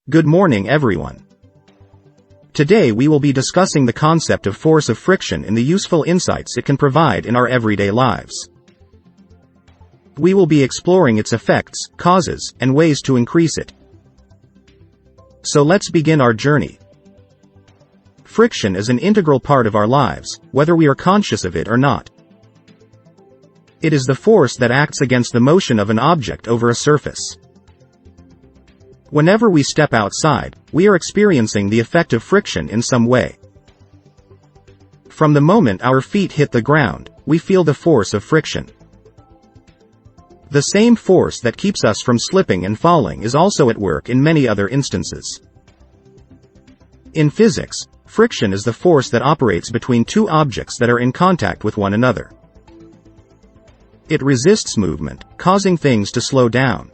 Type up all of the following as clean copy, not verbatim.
Good morning, everyone. Today we will be discussing the concept of force of friction and the useful insights it can provide in our everyday lives. We will be exploring its effects, causes, and ways to increase it. So let's begin our journey. Friction is an integral part of our lives, whether we are conscious of it or not. It is the force that acts against the motion of an object over a surface. Whenever we step outside, we are experiencing the effect of friction in some way. From the moment our feet hit the ground, we feel the force of friction. The same force that keeps us from slipping and falling is also at work in many other instances. In physics, friction is the force that operates between two objects that are in contact with one another. It resists movement, causing things to slow down.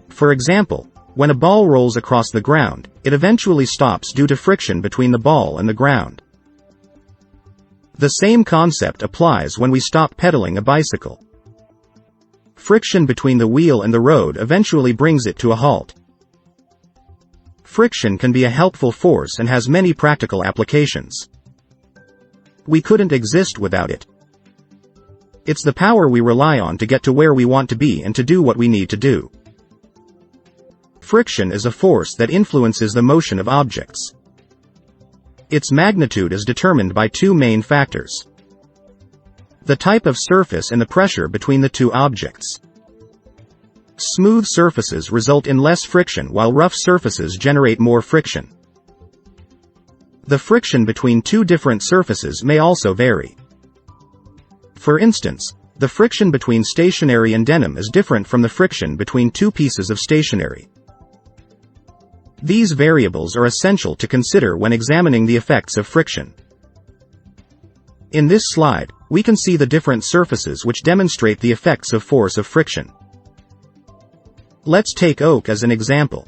For example, when a ball rolls across the ground, it eventually stops due to friction between the ball and the ground. The same concept applies when we stop pedaling a bicycle. Friction between the wheel and the road eventually brings it to a halt. Friction can be a helpful force and has many practical applications. We couldn't exist without it. It's the power we rely on to get to where we want to be and to do what we need to do. Friction is a force that influences the motion of objects. Its magnitude is determined by two main factors: the type of surface and the pressure between the two objects. Smooth surfaces result in less friction while rough surfaces generate more friction. The friction between two different surfaces may also vary. For instance, the friction between stationery and denim is different from the friction between two pieces of stationery. These variables are essential to consider when examining the effects of friction. In this slide, we can see the different surfaces which demonstrate the effects of force of friction. Let's take oak as an example.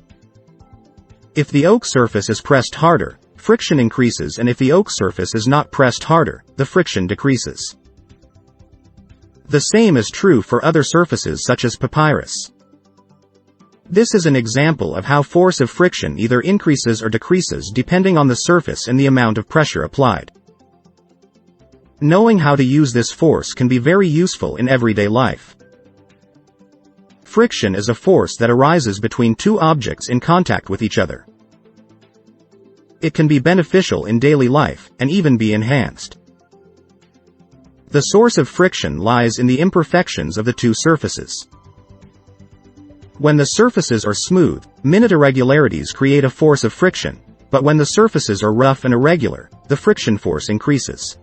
If the oak surface is pressed harder, friction increases, and if the oak surface is not pressed harder, the friction decreases. The same is true for other surfaces such as papyrus. This is an example of how force of friction either increases or decreases depending on the surface and the amount of pressure applied. Knowing how to use this force can be very useful in everyday life. Friction is a force that arises between two objects in contact with each other. It can be beneficial in daily life, and even be enhanced. The source of friction lies in the imperfections of the two surfaces. When the surfaces are smooth, minute irregularities create a force of friction, but when the surfaces are rough and irregular, the friction force increases.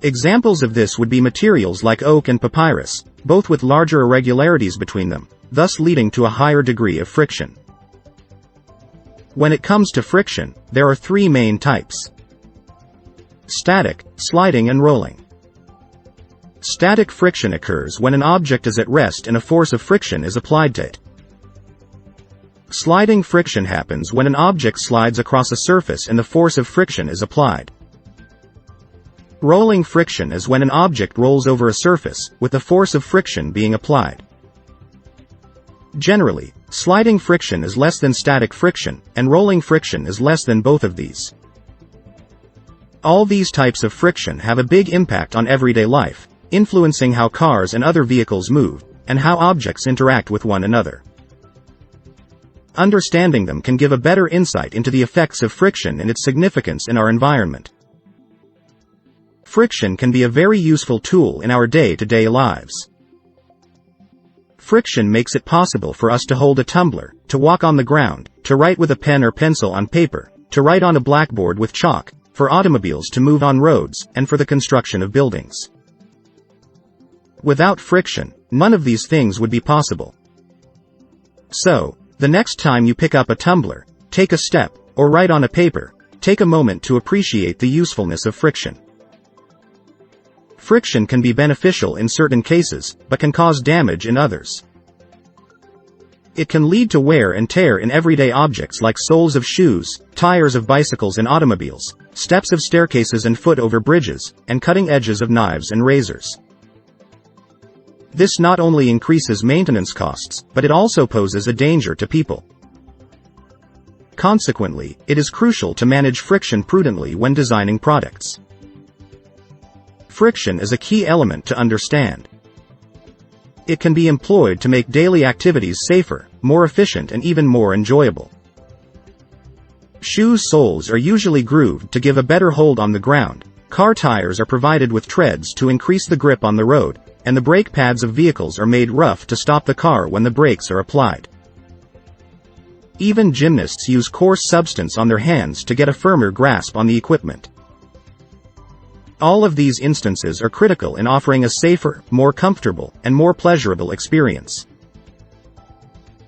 Examples of this would be materials like oak and papyrus, both with larger irregularities between them, thus leading to a higher degree of friction. When it comes to friction, there are three main types: static, sliding, and rolling. Static friction occurs when an object is at rest and a force of friction is applied to it. Sliding friction happens when an object slides across a surface and the force of friction is applied. Rolling friction is when an object rolls over a surface, with the force of friction being applied. Generally, sliding friction is less than static friction, and rolling friction is less than both of these. All these types of friction have a big impact on everyday life, influencing how cars and other vehicles move, and how objects interact with one another. Understanding them can give a better insight into the effects of friction and its significance in our environment. Friction can be a very useful tool in our day-to-day lives. Friction makes it possible for us to hold a tumbler, to walk on the ground, to write with a pen or pencil on paper, to write on a blackboard with chalk, for automobiles to move on roads, and for the construction of buildings. Without friction, none of these things would be possible. So, the next time you pick up a tumbler, take a step, or write on a paper, take a moment to appreciate the usefulness of friction. Friction can be beneficial in certain cases, but can cause damage in others. It can lead to wear and tear in everyday objects like soles of shoes, tires of bicycles and automobiles, steps of staircases and foot over bridges, and cutting edges of knives and razors. This not only increases maintenance costs, but it also poses a danger to people. Consequently, it is crucial to manage friction prudently when designing products. Friction is a key element to understand. It can be employed to make daily activities safer, more efficient and even more enjoyable. Shoes' soles are usually grooved to give a better hold on the ground, car tires are provided with treads to increase the grip on the road, and the brake pads of vehicles are made rough to stop the car when the brakes are applied. Even gymnasts use coarse substance on their hands to get a firmer grasp on the equipment. All of these instances are critical in offering a safer, more comfortable, and more pleasurable experience.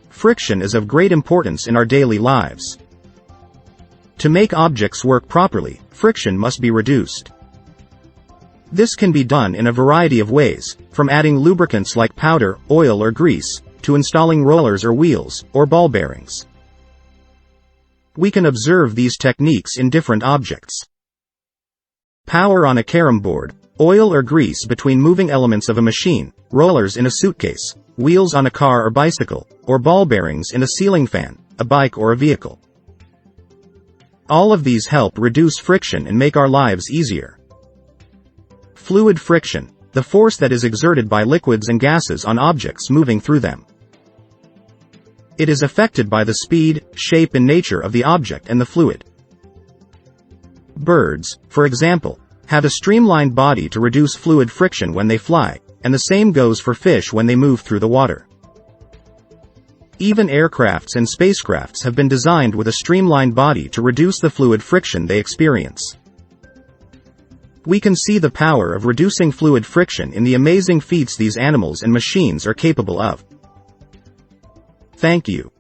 Friction is of great importance in our daily lives. To make objects work properly, friction must be reduced. This can be done in a variety of ways, from adding lubricants like powder, oil or grease, to installing rollers or wheels, or ball bearings. We can observe these techniques in different objects. Power on a carrom board, oil or grease between moving elements of a machine, rollers in a suitcase, wheels on a car or bicycle, or ball bearings in a ceiling fan, a bike or a vehicle. All of these help reduce friction and make our lives easier. Fluid friction, the force that is exerted by liquids and gases on objects moving through them. It is affected by the speed, shape and nature of the object and the fluid. Birds, for example, have a streamlined body to reduce fluid friction when they fly, and the same goes for fish when they move through the water. Even aircrafts and spacecrafts have been designed with a streamlined body to reduce the fluid friction they experience. We can see the power of reducing fluid friction in the amazing feats these animals and machines are capable of. Thank you.